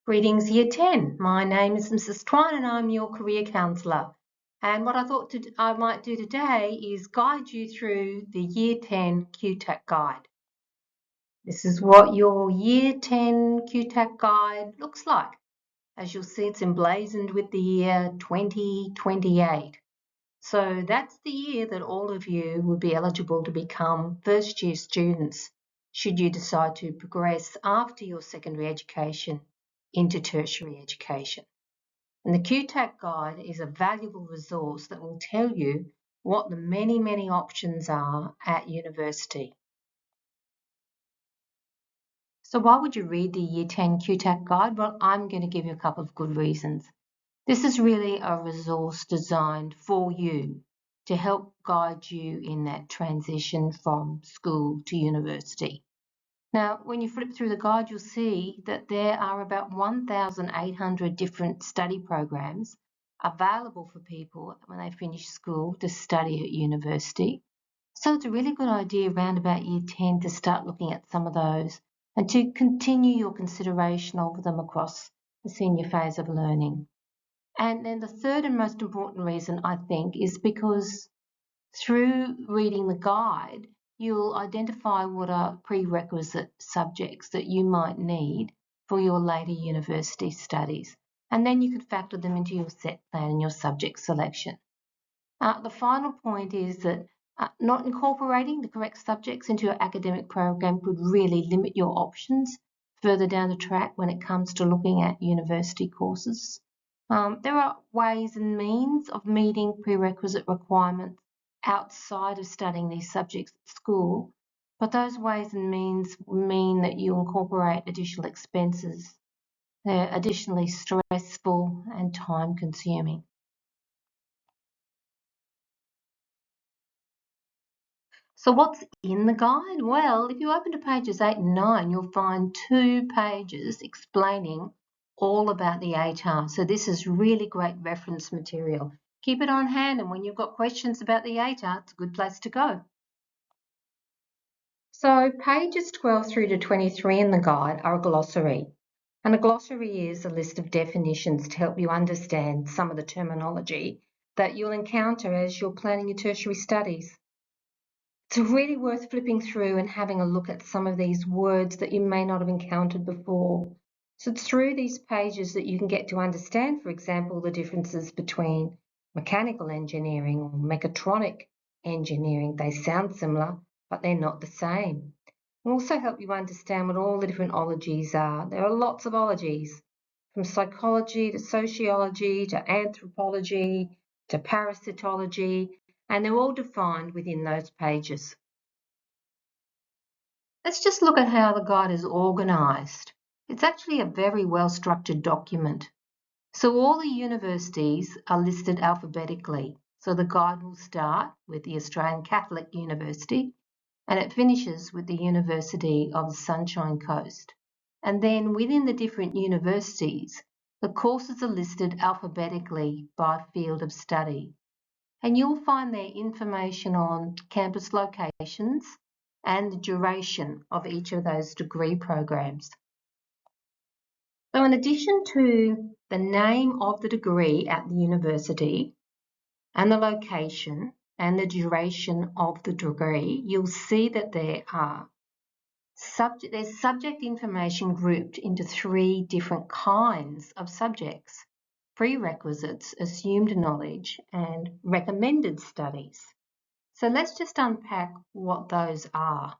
Greetings Year 10. My name is Mrs. Twine and I'm your career counsellor. And what I thought I might do today is guide you through the Year 10 QTAC guide. This is what your Year 10 QTAC guide looks like. As you'll see, it's emblazoned with the year 2028. So that's the year that all of you will be eligible to become first year students should you decide to progress after your secondary education into tertiary education. And the QTAC guide is a valuable resource that will tell you what the many options are at university. So why would you read the Year 10 QTAC guide? Well, I'm going to give you a couple of good reasons. This is really a resource designed for you to help guide you in that transition from school to university. Now, when you flip through the guide, you'll see that there are about 1,800 different study programs available for people when they finish school to study at university. So it's a really good idea around about Year 10 to start looking at some of those and to continue your consideration of them across the senior phase of learning. And then the third and most important reason, I think, is because through reading the guide, you'll identify what are prerequisite subjects that you might need for your later university studies. And then you can factor them into your set plan and your subject selection. The final point is that not incorporating the correct subjects into your academic program could really limit your options further down the track when it comes to looking at university courses. There are ways and means of meeting prerequisite requirements outside of studying these subjects at school, but those ways and means mean that you incorporate additional expenses. They're additionally stressful and time-consuming. So what's in the guide? Well, if you open to pages 8 and 9, you'll find 2 pages explaining all about the ATAR. So this is really great reference material. Keep it on hand, and when you've got questions about the ATAR, it's a good place to go. So pages 12 through to 23 in the guide are a glossary. And a glossary is a list of definitions to help you understand some of the terminology that you'll encounter as you're planning your tertiary studies. It's really worth flipping through and having a look at some of these words that you may not have encountered before. So it's through these pages that you can get to understand, for example, the differences between mechanical engineering or mechatronic engineering. They sound similar, but they're not the same. It will also help you understand what all the different ologies are. There are lots of ologies, from psychology to sociology to anthropology to parasitology, and they're all defined within those pages. Let's just look at how the guide is organised. It's actually a very well-structured document. So all the universities are listed alphabetically. So the guide will start with the Australian Catholic University and it finishes with the University of the Sunshine Coast. And then within the different universities, the courses are listed alphabetically by field of study. And you'll find there information on campus locations and the duration of each of those degree programs. So in addition to the name of the degree at the university and the location and the duration of the degree, you'll see that there's subject information grouped into 3 different kinds of subjects: prerequisites, assumed knowledge, and recommended studies. So let's just unpack what those are.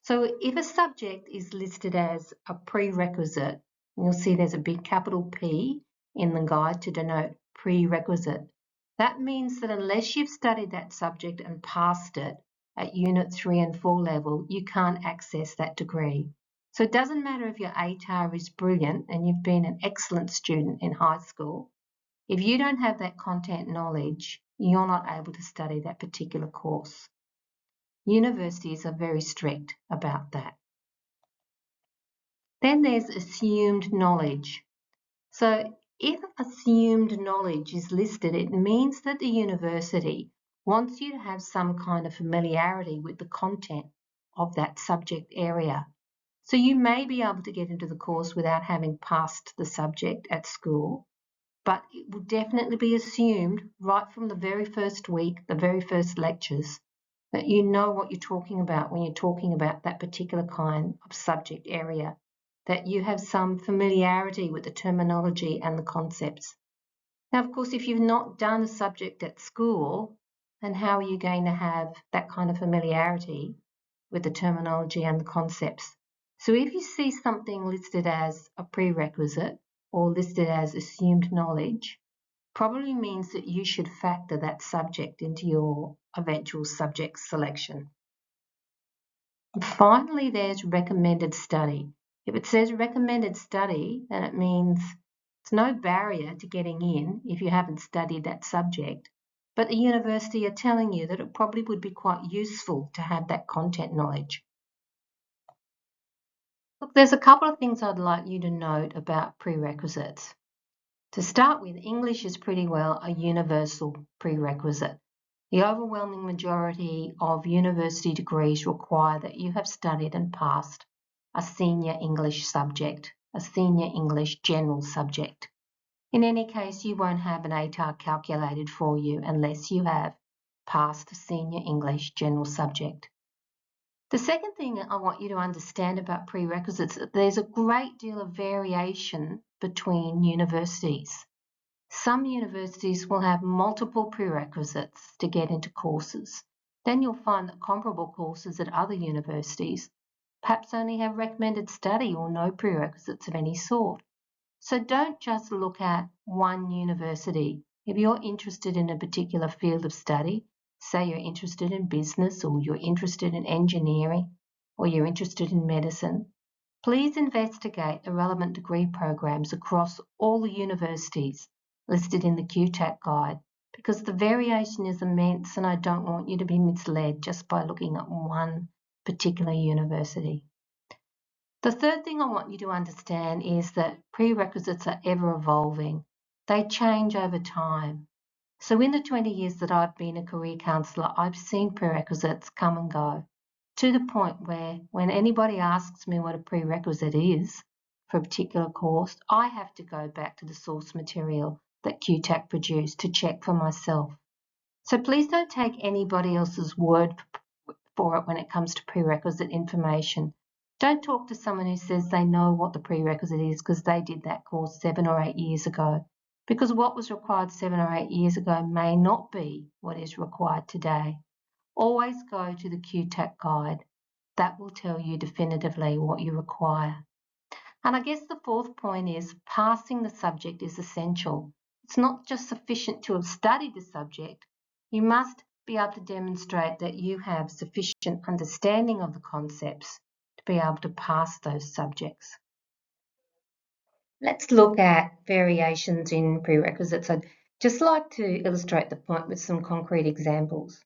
So if a subject is listed as a prerequisite, you'll see there's a big capital P in the guide to denote prerequisite. That means that unless you've studied that subject and passed it at Unit 3 and 4 level, you can't access that degree. So it doesn't matter if your ATAR is brilliant and you've been an excellent student in high school. If you don't have that content knowledge, you're not able to study that particular course. Universities are very strict about that. Then there's assumed knowledge. So if assumed knowledge is listed, it means that the university wants you to have some kind of familiarity with the content of that subject area. So you may be able to get into the course without having passed the subject at school, but it will definitely be assumed right from the very first week, the very first lectures, that you know what you're talking about when you're talking about that particular kind of subject area, that you have some familiarity with the terminology and the concepts. Now, of course, if you've not done a subject at school, then how are you going to have that kind of familiarity with the terminology and the concepts? So if you see something listed as a prerequisite or listed as assumed knowledge, probably means that you should factor that subject into your eventual subject selection. And finally, there's recommended study. If it says recommended study, then it means it's no barrier to getting in if you haven't studied that subject, but the university are telling you that it probably would be quite useful to have that content knowledge. Look, there's a couple of things I'd like you to note about prerequisites. To start with, English is pretty well a universal prerequisite. The overwhelming majority of university degrees require that you have studied and passed a senior English subject, a senior English general subject. In any case, you won't have an ATAR calculated for you unless you have passed a senior English general subject. The second thing I want you to understand about prerequisites is that there's a great deal of variation between universities. Some universities will have multiple prerequisites to get into courses. Then you'll find that comparable courses at other universities perhaps only have recommended study or no prerequisites of any sort. So don't just look at one university. If you're interested in a particular field of study, say you're interested in business or you're interested in engineering or you're interested in medicine, please investigate the relevant degree programs across all the universities listed in the QTAC guide, because the variation is immense and I don't want you to be misled just by looking at one particular university. The third thing I want you to understand is that prerequisites are ever evolving. They change over time. So in the 20 years that I've been a career counsellor, I've seen prerequisites come and go, to the point where when anybody asks me what a prerequisite is for a particular course, I have to go back to the source material that QTAC produced to check for myself. So please don't take anybody else's word for it when it comes to prerequisite information. Don't talk to someone who says they know what the prerequisite is because they did that course 7 or 8 years ago, because what was required 7 or 8 years ago may not be what is required today. Always go to the QTAC guide. That will tell you definitively what you require. And I guess the fourth point is passing the subject is essential. It's not just sufficient to have studied the subject. You must be able to demonstrate that you have sufficient understanding of the concepts to be able to pass those subjects. Let's look at variations in prerequisites. I'd just like to illustrate the point with some concrete examples.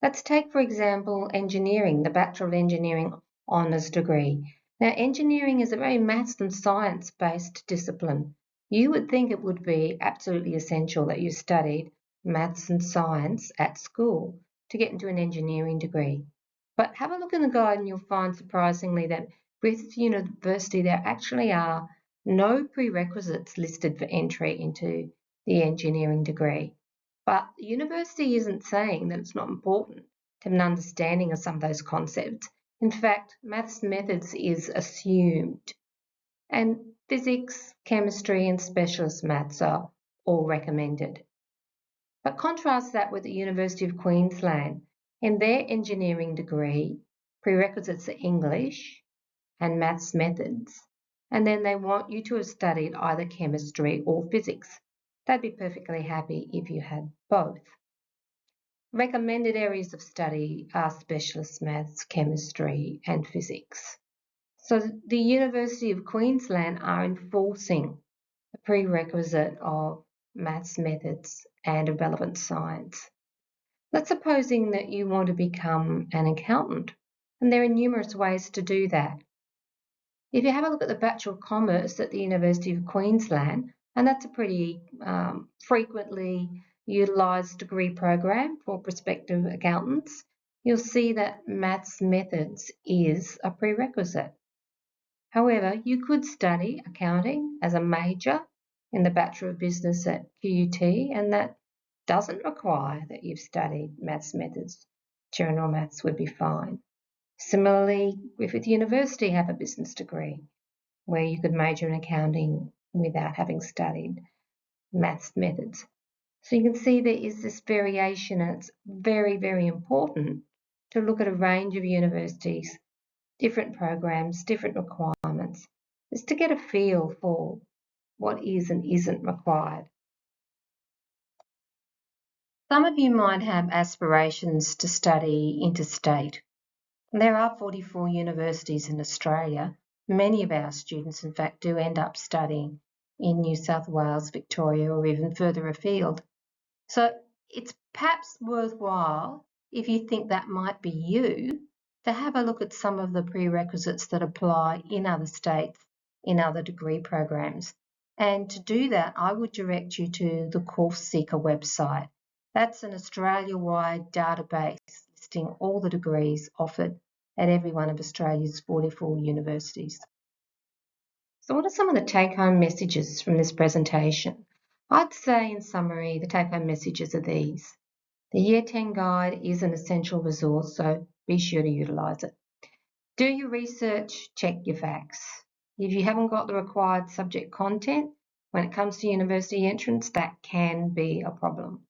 Let's take, for example, engineering, the Bachelor of Engineering honours degree. Now, engineering is a very maths and science-based discipline. You would think it would be absolutely essential that you studied maths and science at school to get into an engineering degree. But have a look in the guide and you'll find, surprisingly, that with university there actually are no prerequisites listed for entry into the engineering degree. But the university isn't saying that it's not important to have an understanding of some of those concepts. In fact, maths methods is assumed. And physics, chemistry and specialist maths are all recommended. But contrast that with the University of Queensland. In their engineering degree, prerequisites are English and maths methods. And then they want you to have studied either chemistry or physics. They'd be perfectly happy if you had both. Recommended areas of study are specialist maths, chemistry and physics. So the University of Queensland are enforcing the prerequisite of maths methods and a relevant science. Let's supposing that you want to become an accountant, and there are numerous ways to do that. If you have a look at the Bachelor of Commerce at the University of Queensland, and that's a pretty frequently utilised degree program for prospective accountants, you'll see that maths methods is a prerequisite. However, you could study accounting as a major in the Bachelor of Business at QUT, and that doesn't require that you've studied maths methods. General maths would be fine. Similarly, Griffith University have a business degree where you could major in accounting without having studied maths methods. So you can see there is this variation, and it's very, very important to look at a range of universities, different programs, different requirements, just to get a feel for what is and isn't required. Some of you might have aspirations to study interstate. There are 44 universities in Australia. Many of our students, in fact, do end up studying in New South Wales, Victoria, or even further afield. So it's perhaps worthwhile, if you think that might be you, to have a look at some of the prerequisites that apply in other states, in other degree programs. And to do that, I would direct you to the Course Seeker website. That's an Australia-wide database listing all the degrees offered at every one of Australia's 44 universities. So what are some of the take-home messages from this presentation? I'd say in summary, the take-home messages are these. The Year 10 guide is an essential resource, so be sure to utilise it. Do your research, check your facts. If you haven't got the required subject content, when it comes to university entrance, that can be a problem.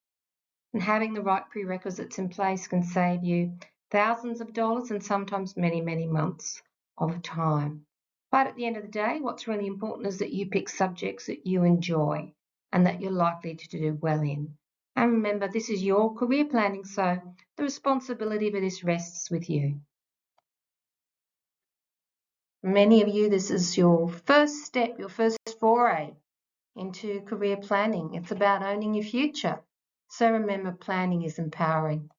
And having the right prerequisites in place can save you thousands of dollars and sometimes many, many months of time. But at the end of the day, what's really important is that you pick subjects that you enjoy and that you're likely to do well in. And remember, this is your career planning, so the responsibility for this rests with you. Many of you, this is your first step, your first foray into career planning. It's about owning your future. So remember, planning is empowering.